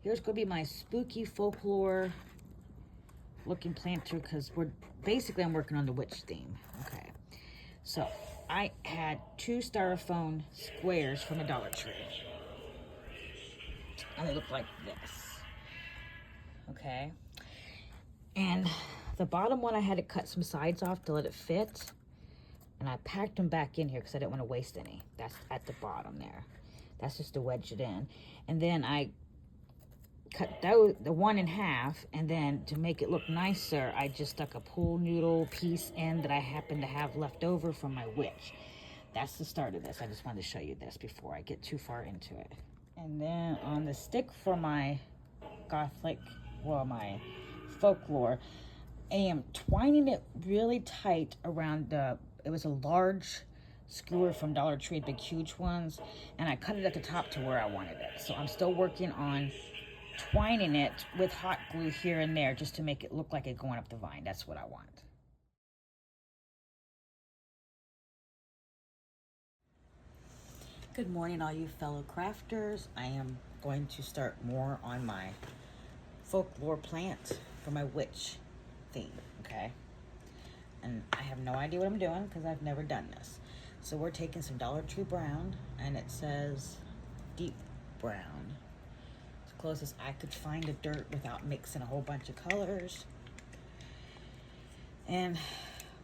Here's gonna be my spooky folklore looking planter, because I'm working on the witch theme. Okay, so I had 2 styrofoam squares from a Dollar Tree, and they look like this. Okay, and the bottom one I had to cut some sides off to let it fit, and I packed them back in here because I didn't want to waste any. That's at the bottom there. That's just to wedge it in. And then I cut the one in half, and then to make it look nicer, I just stuck a pool noodle piece in that I happen to have left over from my witch. That's the start of this. I just wanted to show you this before I get too far into it. And then on the stick for my gothic, well, my folklore, I am twining it really tight around it was a large skewer from Dollar Tree, big huge ones, and I cut it at the top to where I wanted it. So I'm still working on twining it with hot glue here and there just to make it look like it going up the vine. That's what I want. Good morning, all you fellow crafters. I am going to start more on my folklore plant for my witch theme, okay? And I have no idea what I'm doing because I've never done this. So we're taking some Dollar Tree brown, and it says deep brown. As close as I could find to dirt without mixing a whole bunch of colors. And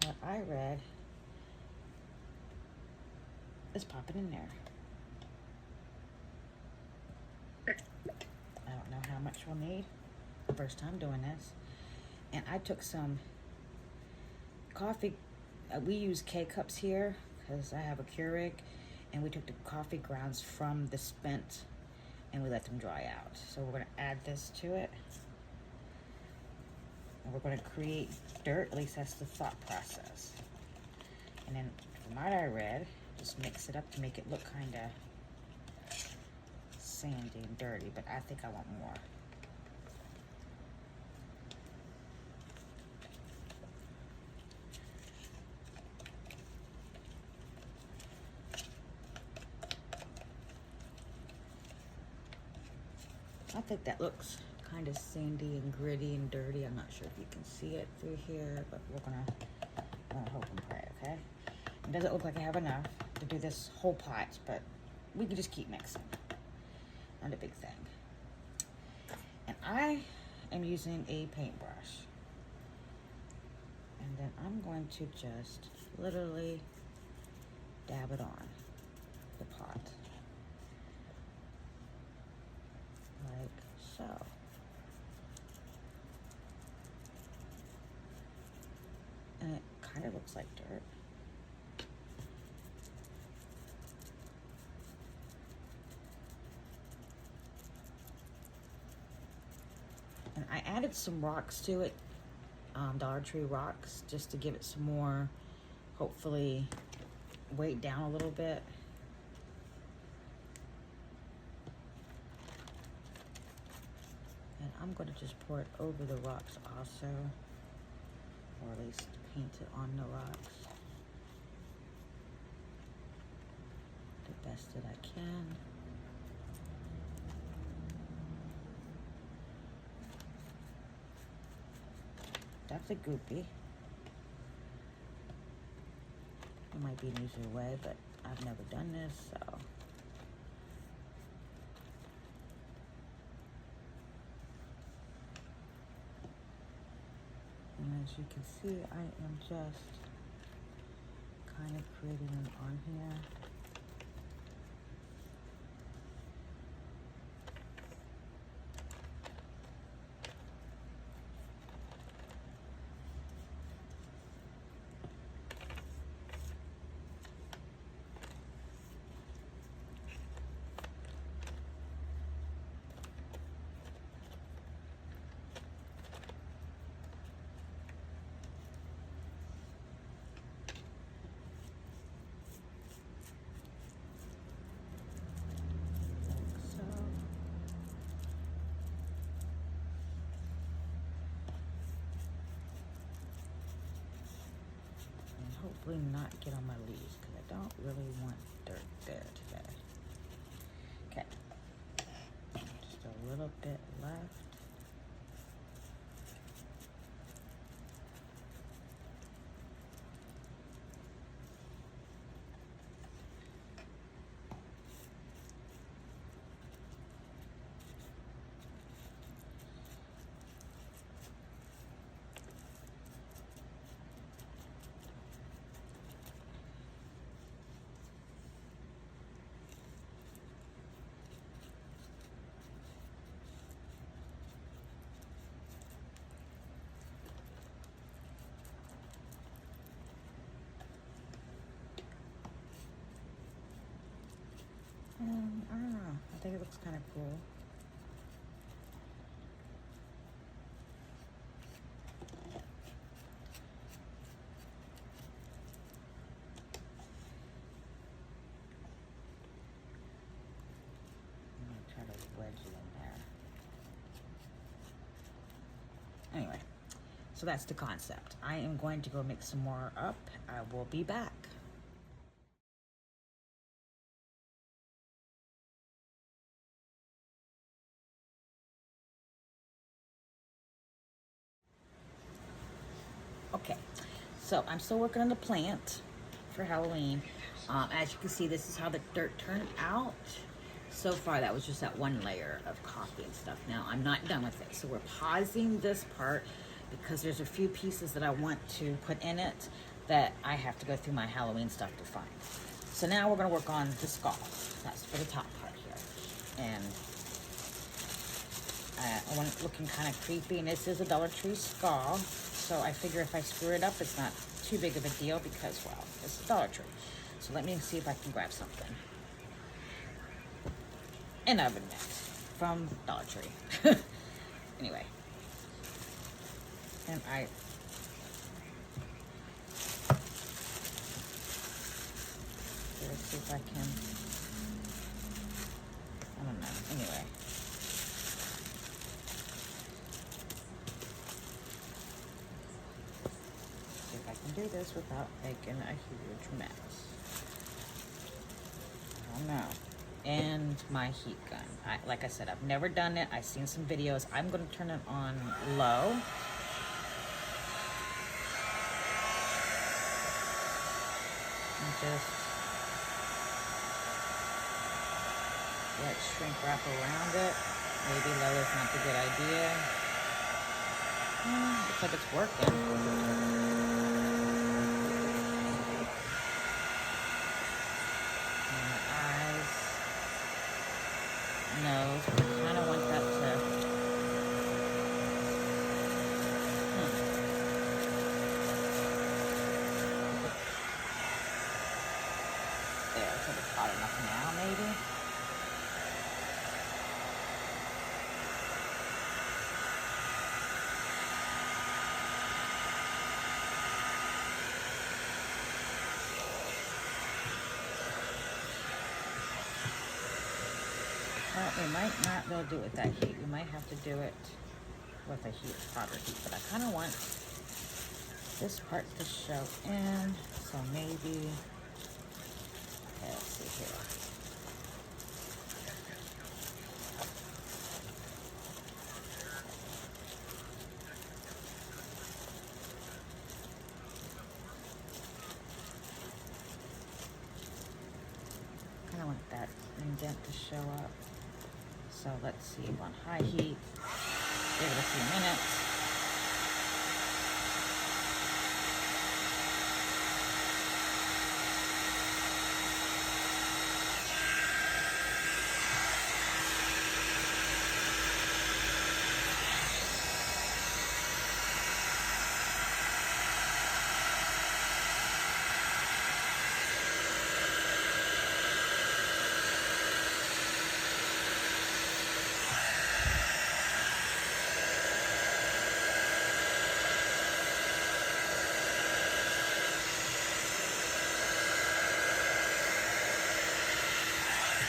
what I read is popping in there. I don't know how much we'll need. First time doing this. And I took some coffee, we use K-cups here because I have a Keurig, and we took the coffee grounds from the spent and we let them dry out. So we're going to add this to it, and we're going to create dirt. At least that's the thought process. And then from what I read, just mix it up to make it look kind of sandy and dirty, but I think I want more. I think that looks kind of sandy and gritty and dirty. I'm not sure if you can see it through here, but we're gonna hope and pray, okay? It doesn't look like I have enough to do this whole pot, but we can just keep mixing. Not a big thing. And I am using a paintbrush. And then I'm going to just literally dab it on the pot. Like so. And it kind of looks like dirt. And I added some rocks to it, Dollar Tree rocks, just to give it some more, hopefully, weight down a little bit. And I'm going to just pour it over the rocks also, or at least paint it on the rocks the best that I can. That's a goopy. It might be an easier way, but I've never done this, so. And as you can see, I am just kind of creating them on here. Hopefully not get on my leaves, because I don't really want dirt there today. Okay, just a little little bit left. I don't know. I think it looks kind of cool. I'm going to try to wedge it in there. Anyway, so that's the concept. I am going to go mix some more up. I will be back. Okay, so I'm still working on the plant for Halloween. As you can see, this is how the dirt turned out. So far, that was just that one layer of coffee and stuff. Now, I'm not done with it. So we're pausing this part because there's a few pieces that I want to put in it that I have to go through my Halloween stuff to find. So now we're gonna work on the skull. That's for the top part here. And I want it looking kind of creepy, and this is a Dollar Tree skull. So I figure if I screw it up, it's not too big of a deal because, well, it's a Dollar Tree. So let me see if I can grab something. An oven mitt from Dollar Tree. Anyway. And let's see if I can, I don't know, anyway. See if I can do this without making a huge mess. I don't know. And my heat gun. Like I said, I've never done it. I've seen some videos. I'm going to turn it on low. And just let shrink wrap around it. Maybe low is not a good idea. Looks like it's working. Nose. I kind of want that to. There, so it's hot enough now, maybe. Well, we might not be able to do it with that heat. We might have to do it with a hotter heat. But I kind of want this part to show in. So maybe, okay, let's see here. Kind of want that indent to show up. So let's see, on high heat, give it a few minutes.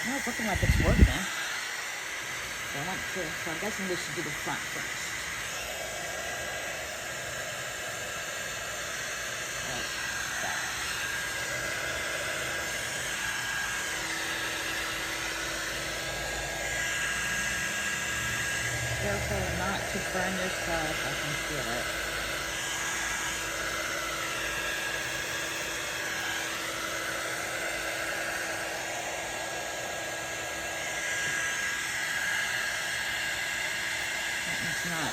Well, it's looking like it's working. So I'm guessing we should do the front first. Like that. Careful not to burn yourself. I can feel it. It's not.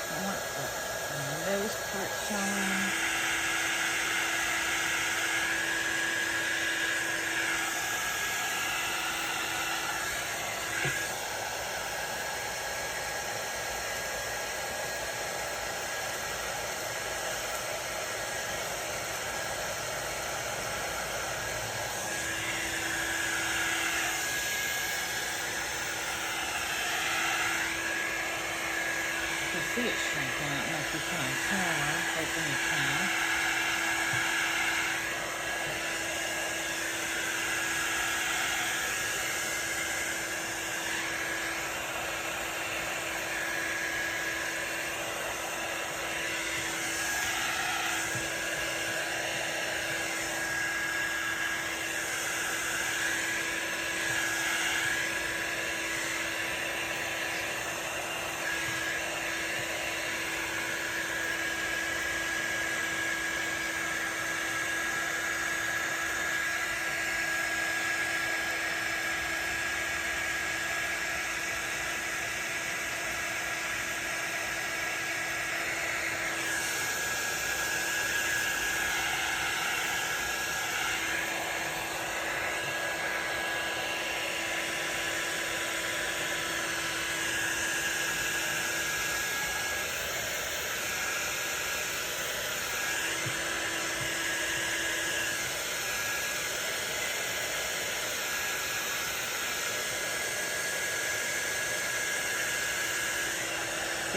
I want the nose part showing. You can see it shrinking. I don't know if you can on camera. Hoping you can.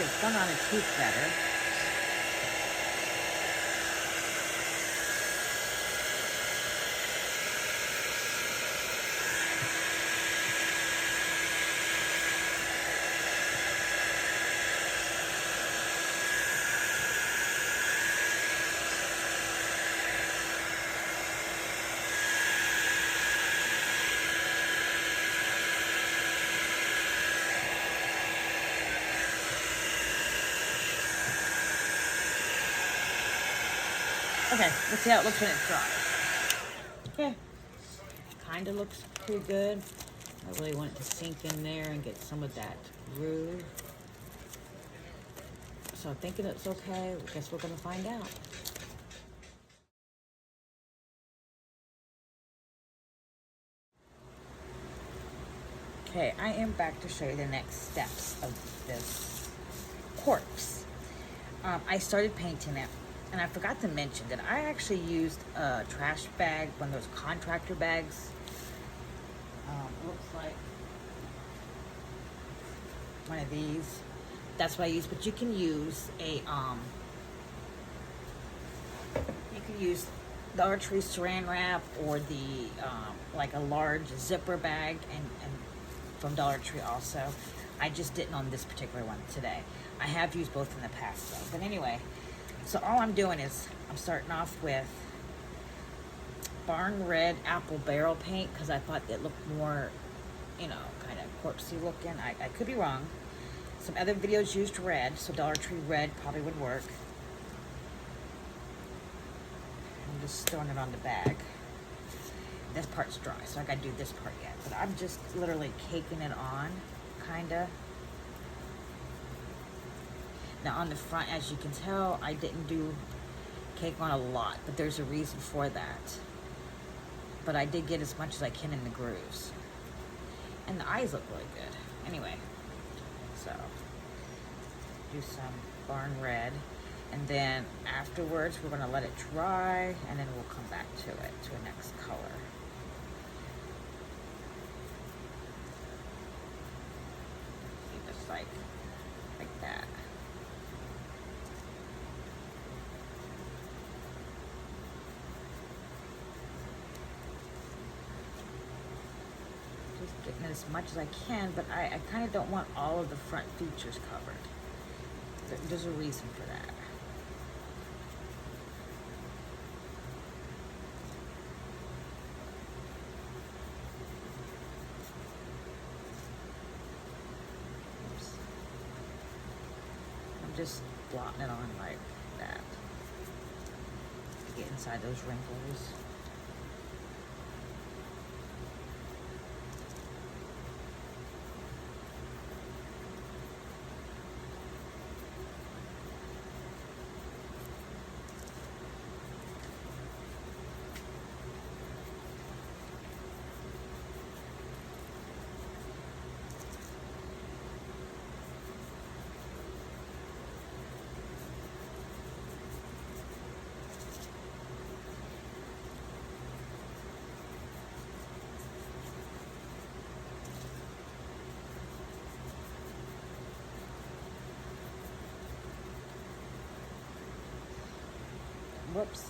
It's done on a tooth better. Okay, let's see how it looks when it's dry. Okay, kind of looks pretty good. I really want it to sink in there and get some of that groove. So I'm thinking it's okay. I guess we're gonna find out. Okay, I am back to show you the next steps of this corpse. I started painting it. And I forgot to mention that I actually used a trash bag, one of those contractor bags. Looks like one of these. That's what I used, but you can use a, you can use Dollar Tree saran wrap or the, like a large zipper bag and from Dollar Tree also. I just didn't on this particular one today. I have used both in the past though. But anyway, so all I'm doing is I'm starting off with Barn Red Apple Barrel paint because I thought it looked more, you know, kind of corpsey looking. I could be wrong. Some other videos used red, so Dollar Tree red probably would work. I'm just throwing it on the bag. this part's dry, so I gotta do this part yet. But I'm just literally caking it on, kinda. Now on the front, as you can tell, I didn't do cake on a lot, but there's a reason for that. But I did get as much as I can in the grooves. And the eyes look really good. Anyway, so do some barn red. And then afterwards, we're gonna let it dry, and then we'll come back to it, to a next color. See, just like that. Just getting as much as I can, but I kind of don't want all of the front features covered. There's a reason for that. Oops. I'm just blotting it on like that to get inside those wrinkles. Whoops,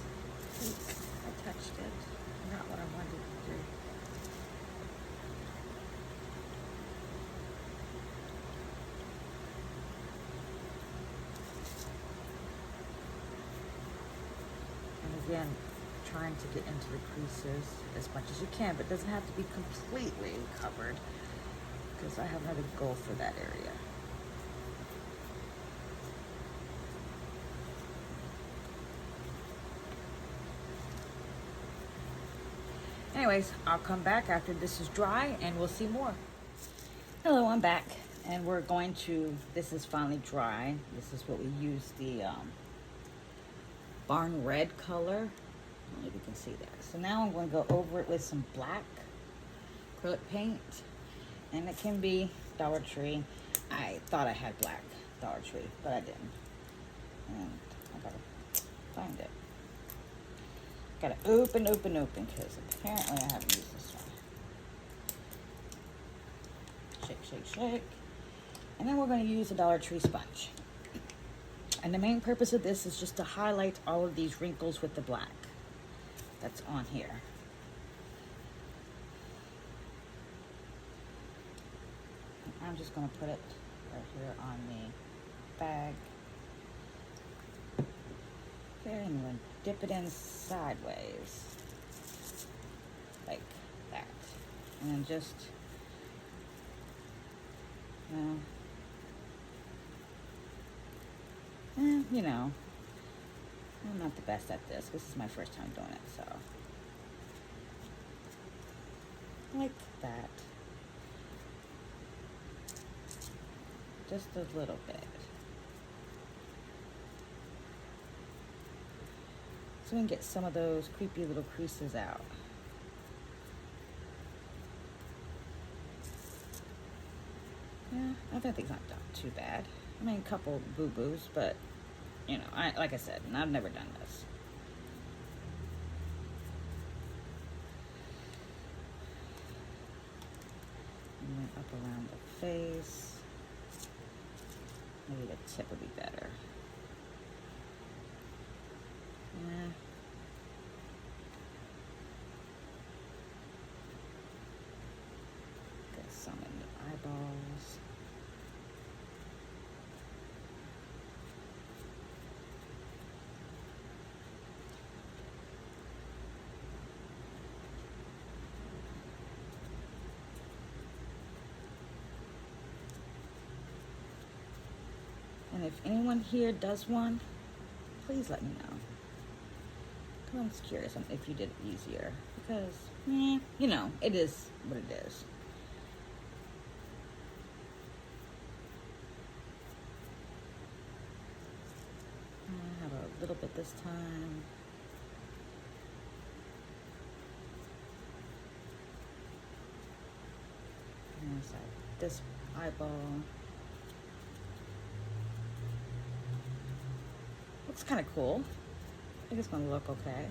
I touched it. Not what I wanted to do. And again, trying to get into the creases as much as you can, but it doesn't have to be completely covered because I have another goal for that area. Anyways, I'll come back after this is dry and we'll see more. Hello, I'm back and we're going to, this is finally dry. This is what we use, the barn red color. I don't know if you can see that. So now I'm going to go over it with some black acrylic paint, and it can be Dollar Tree. I thought I had black Dollar Tree, but I didn't. And I gotta find it. Gotta open, because apparently I haven't used this one. Shake, shake, shake. And then we're gonna use a Dollar Tree sponge. And the main purpose of this is just to highlight all of these wrinkles with the black that's on here. I'm just gonna put it right here on the bag. Okay, and I'm gonna dip it in sideways, like that. And then just, you know, I'm not the best at this. This is my first time doing it, so. Like that. Just a little bit. So we can get some of those creepy little creases out. Yeah, I think it's not done too bad. I mean, a couple boo-boos, but, you know, like I said, I've never done this. And then up around the face. Maybe the tip would be better. Yeah. Get some in the eyeballs. And if anyone here does one, please let me know. I'm just curious if you did it easier, because, you know, it is what it is. I have a little bit this time. And so this eyeball looks kind of cool. I think it's gonna look okay.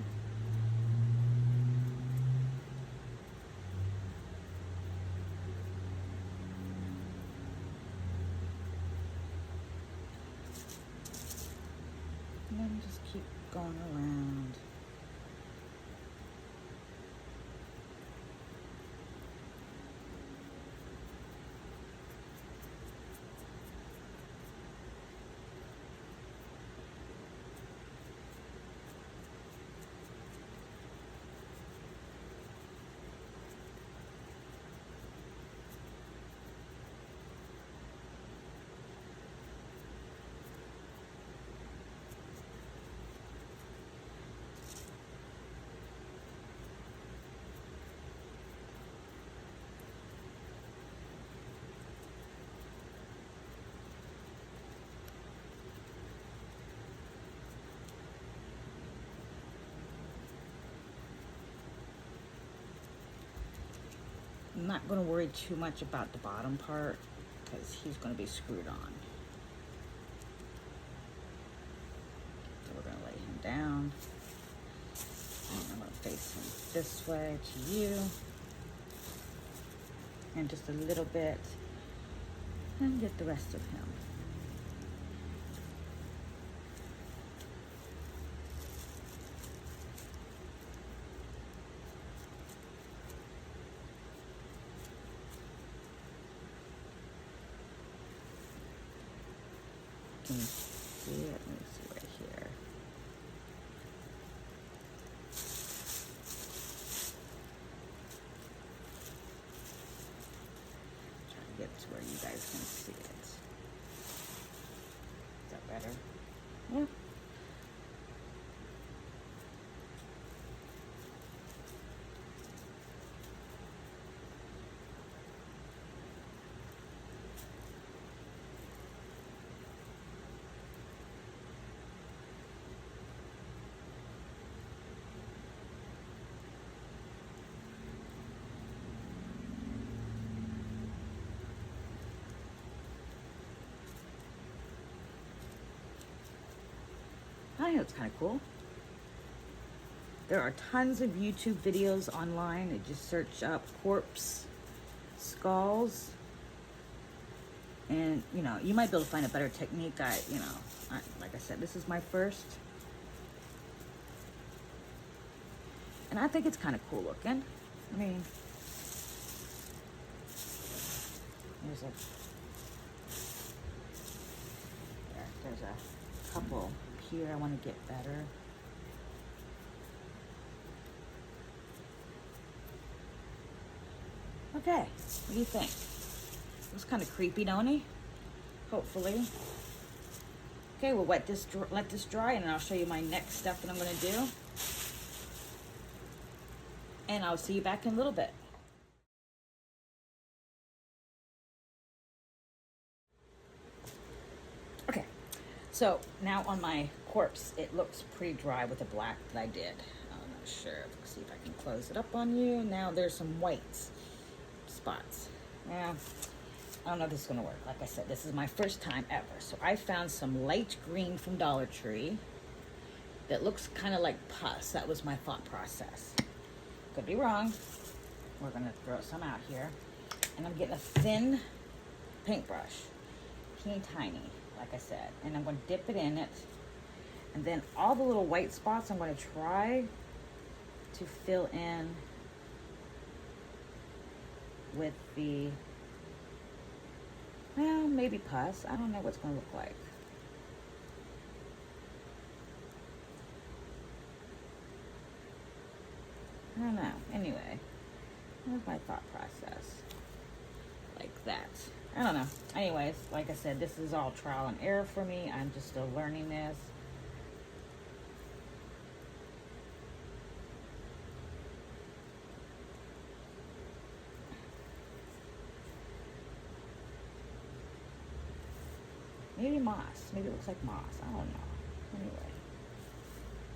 And then just keep going around. I'm not going to worry too much about the bottom part because he's going to be screwed on. So we're going to lay him down. And I'm going to face him this way to you. And just a little bit. And get the rest of him. Can you see it? Let me see right here. Try to get to where you guys can see it. Is that better? Yeah. I think it's kind of cool. There are tons of YouTube videos online. You just search up corpse skulls. And, you know, you might be able to find a better technique. Like I said, this is my first. And I think it's kind of cool looking. I mean, there's a couple here I want to get better. Okay, what do you think? Looks kind of creepy, don't he? Hopefully. Okay, we'll let this dry, and I'll show you my next step that I'm going to do. And I'll see you back in a little bit. Okay, so now on my corpse, it looks pretty dry with the black that I did. I'm not sure. Let's see if I can close it up on you. Now there's some white spots. Yeah, I don't know if this is going to work. Like I said, this is my first time ever. So I found some light green from Dollar Tree that looks kind of like pus. That was my thought process. Could be wrong. We're going to throw some out here. And I'm getting a thin paintbrush. Teeny tiny, like I said. And I'm going to dip it in it. And then all the little white spots I'm going to try to fill in with the, well, maybe pus. I don't know what it's going to look like. I don't know. Anyway, that's my thought process. Like that. I don't know. Anyways, like I said, this is all trial and error for me. I'm just still learning this. Maybe moss. Maybe it looks like moss. I don't know. Anyway,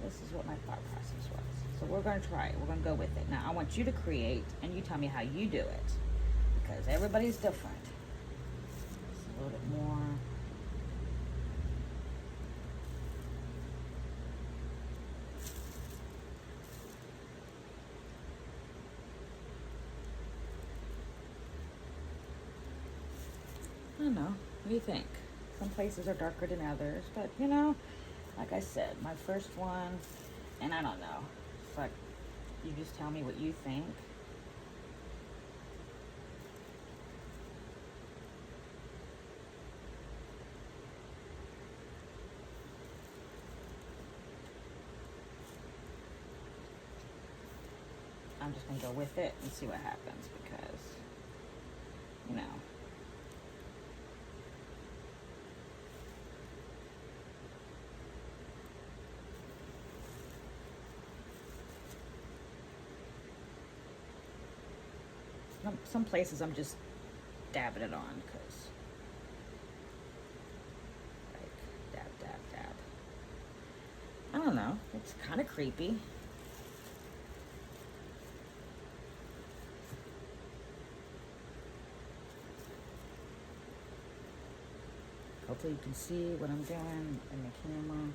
this is what my thought process was. So we're going to try it. We're going to go with it. Now, I want you to create, and you tell me how you do it. Because everybody's different. Just a little bit more. I don't know. What do you think? Some places are darker than others, but you know, like I said, my first one, and I don't know. It's like, you just tell me what you think. I'm just gonna go with it and see what happens because, you know. Some places I'm just dabbing it on because, like, dab, dab, dab. I don't know. It's kind of creepy. Hopefully you can see what I'm doing in the camera.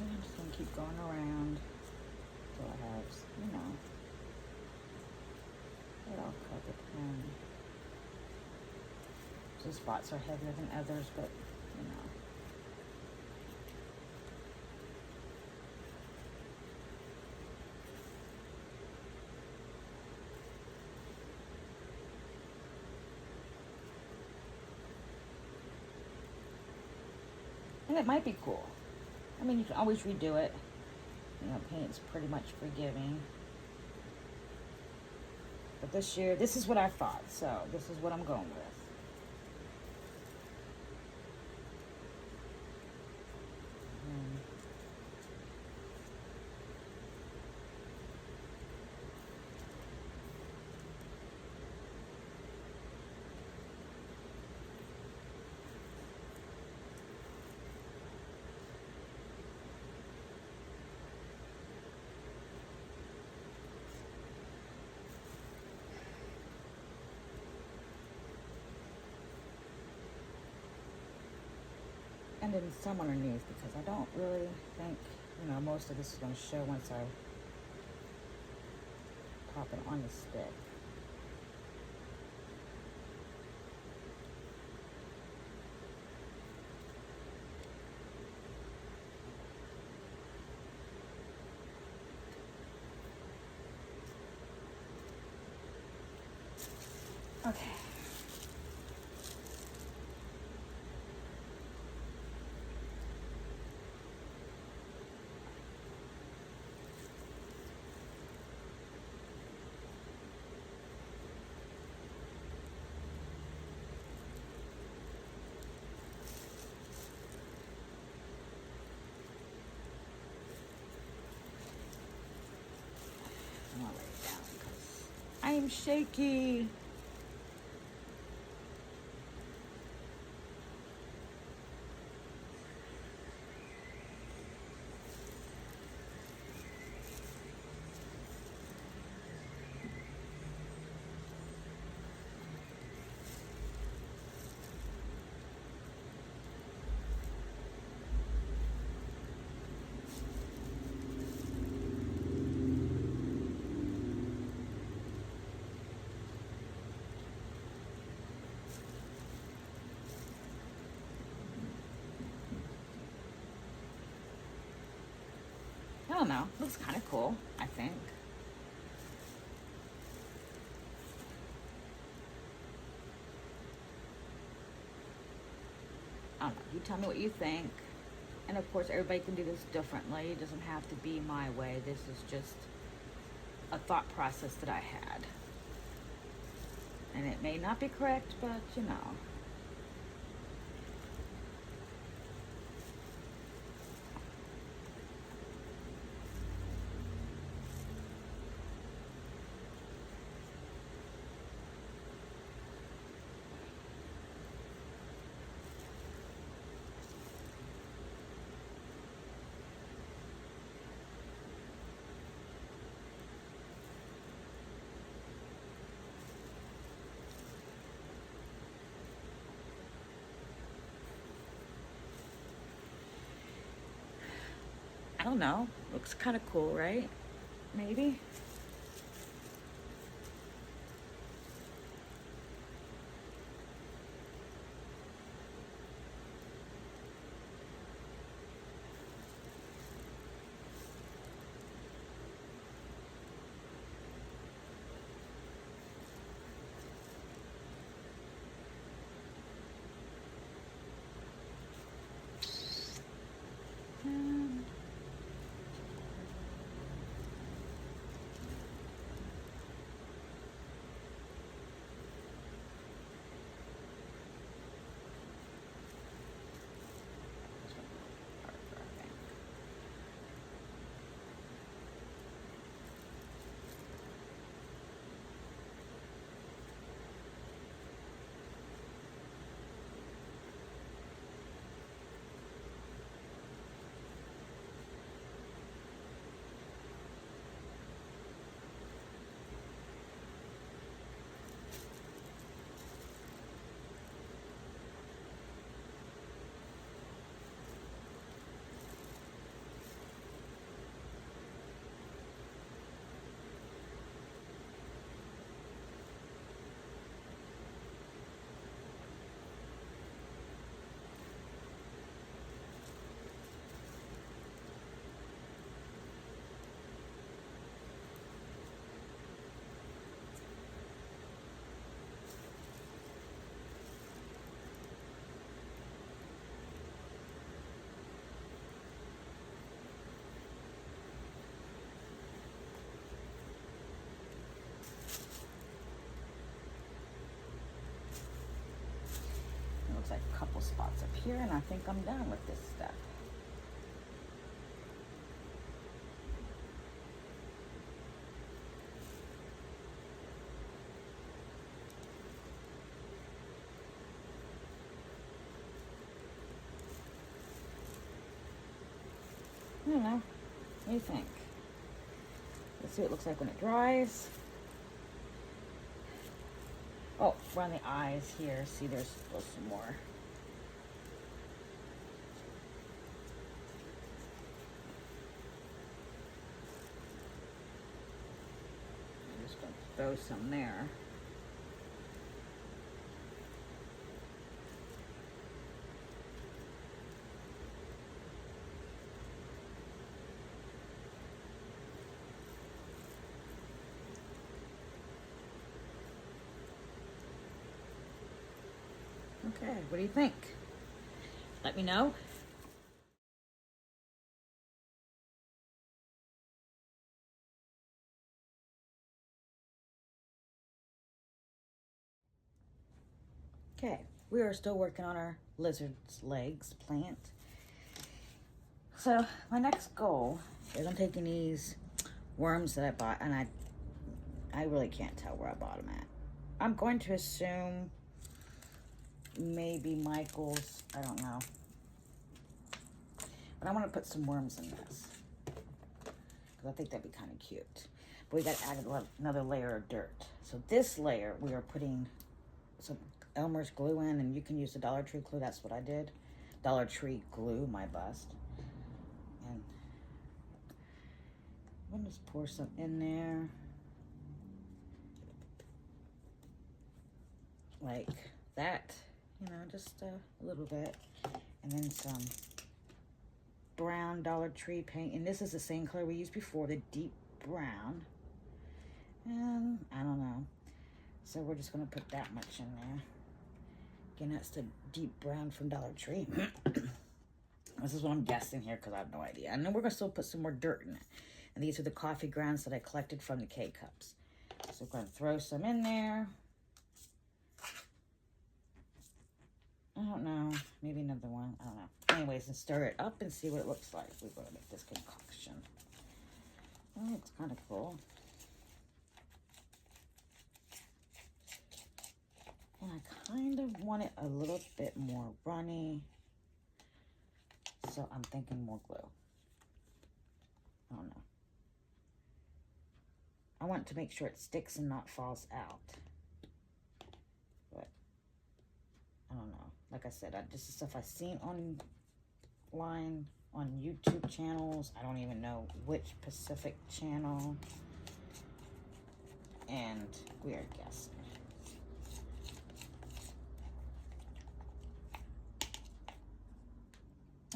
I'm just gonna keep going around till I have, you know, it all covered in. Some spots are heavier than others, but you know. And it might be cool. I mean, you can always redo it. You know, paint's pretty much forgiving. But this year, this is what I thought, so this is what I'm going with. And then some underneath because I don't really think, you know, most of this is going to show once I pop it on the stick. Okay. I'm gonna lay it down because I am shaky. I don't know. Looks kind of cool, I think. I don't know. You tell me what you think. And of course, everybody can do this differently. It doesn't have to be my way. This is just a thought process that I had. And it may not be correct, but you know. I don't know. Looks kind of cool, right? Maybe. Um, It looks like a couple spots up here, and I think I'm done with this stuff. I don't know. What do you think? Let's see what it looks like when it dries. Oh, around the eyes here. See, there's still some more. I'm just going to throw some there. Okay, what do you think? Let me know. Okay, we are still working on our lizard's legs plant. So my next goal is I'm taking these worms that I bought, and I really can't tell where I bought them at. I'm going to assume maybe Michael's, I don't know. But I want to put some worms in this because I think that'd be kind of cute. But we got to add another layer of dirt. So this layer we are putting some Elmer's glue in, and you can use the Dollar Tree glue. That's what I did. Dollar Tree glue, my bust. And I'm gonna just pour some in there, like that. You know, just a little bit, and then some brown Dollar Tree paint. And this is the same color we used before, the deep brown. And I don't know. So we're just gonna put that much in there. Again, that's the deep brown from Dollar Tree. This is what I'm guessing here because I have no idea. And then we're going to still put some more dirt in it. And these are the coffee grounds that I collected from the K-Cups. So we're going to throw some in there. I don't know. Maybe another one. I don't know. Anyways, and stir it up and see what it looks like. We're going to make this concoction. Oh, it's kind of cool. And I kind of want it a little bit more runny. So I'm thinking more glue. I don't know. I want to make sure it sticks and not falls out. But I don't know. Like I said, this is stuff I've seen online on YouTube channels. I don't even know which Pacific channel. And we are guessing.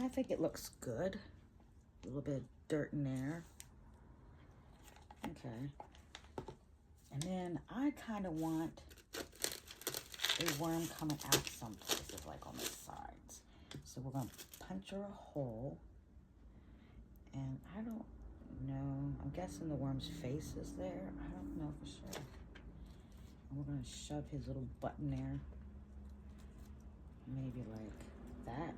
I think it looks good. A little bit of dirt in there. Okay. And then I kind of want a worm coming out some places, like on the sides. So we're going to punch her a hole. And I don't know. I'm guessing the worm's face is there. I don't know for sure. And we're going to shove his little butt in there. Maybe like that.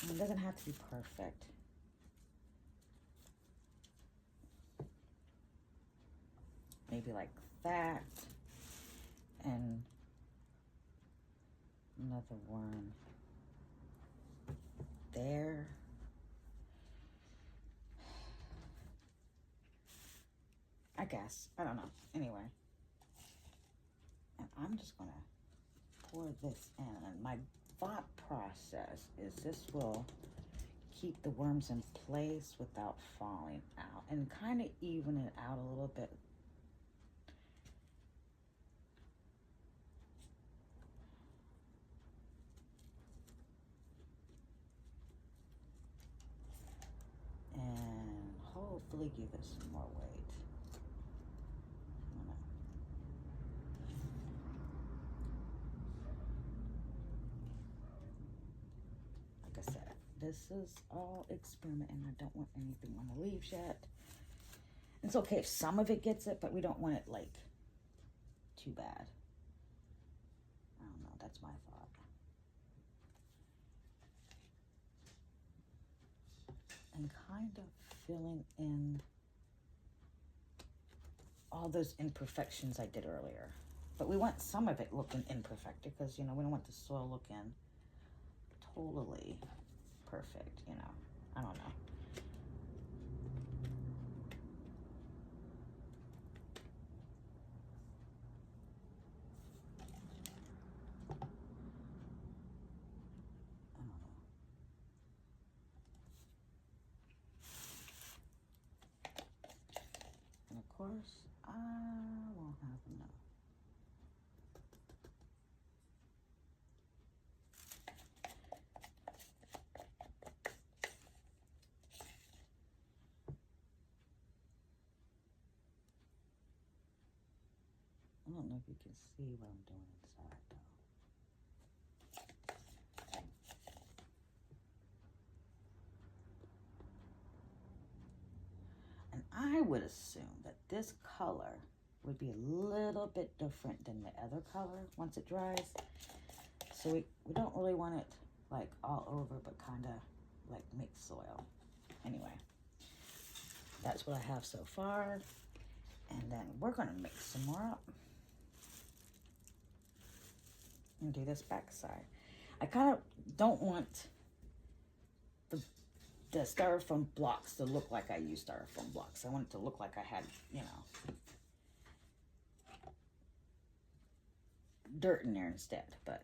It doesn't have to be perfect. Maybe like that. And another worm there. I guess. I don't know. Anyway. And I'm just going to pour this in. And my thought process is this will keep the worms in place without falling out and kind of even it out a little bit. And hopefully give it some more weight. Like I said, this is all experiment and I don't want anything on the leaves yet. It's okay if some of it gets it, but we don't want it like too bad. I don't know, that's my thought. And kind of filling in all those imperfections I did earlier. But we want some of it looking imperfect because, you know, we don't want the soil looking totally perfect, you know. I don't know. And of course, I won't have enough. I don't know if you can see what I'm doing inside though. And I would assume that this color would be a little bit different than the other color once it dries. So we don't really want it like all over, but kind of like mixed soil. Anyway, that's what I have so far. And then we're gonna mix some more up. And do this back side. I kind of don't want the styrofoam blocks to look like I use styrofoam blocks. I want it to look like I had, you know, dirt in there instead. But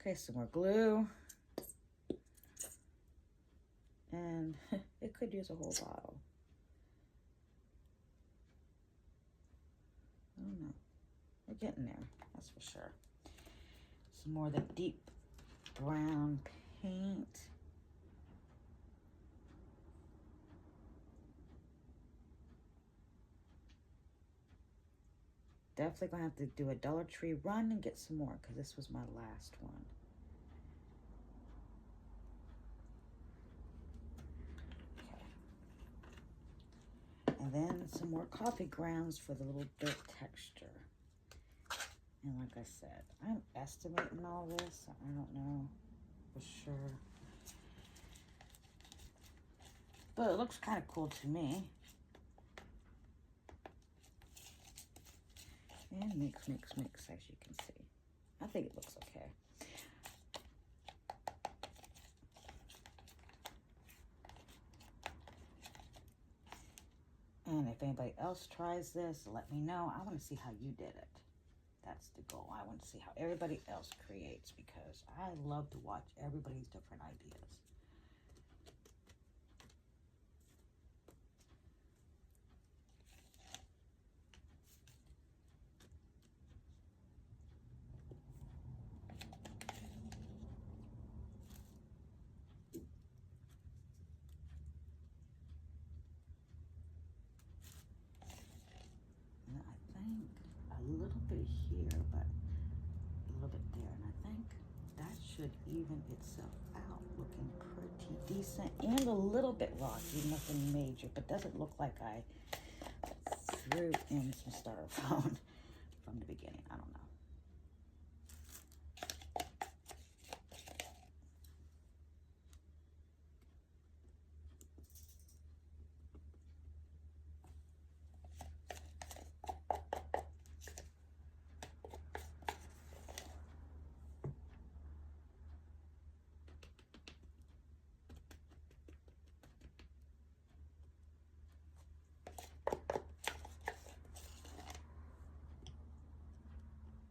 okay, some more glue. And it could use a whole bottle. I don't know. We're getting there, that's for sure. Some more of the deep brown paint. Definitely gonna have to do a Dollar Tree run and get some more because this was my last one. Okay. And then some more coffee grounds for the little bit texture. And like I said, I'm estimating all this. I don't know for sure. But it looks kind of cool to me. And mix, as you can see. I think it looks okay. And if anybody else tries this, let me know. I want to see how you did it. That's the goal. I want to see how everybody else creates because I love to watch everybody's different ideas. And I think a little bit here, but a little bit there. And I think that should even itself out, looking pretty decent and a little bit rocky, nothing major, but doesn't look like I threw in some styrofoam from the beginning. I don't know.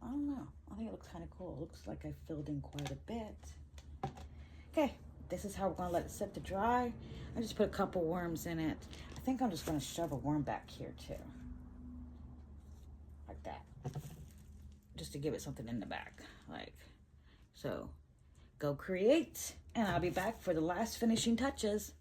I don't know. I think it looks kind of cool. It looks like I filled in quite a bit. Okay, this is how we're going to let it sit to dry. I just put a couple worms in it. I think I'm just going to shove a worm back here too. Like that. Just to give it something in the back. Like, so go create. And I'll be back for the last finishing touches.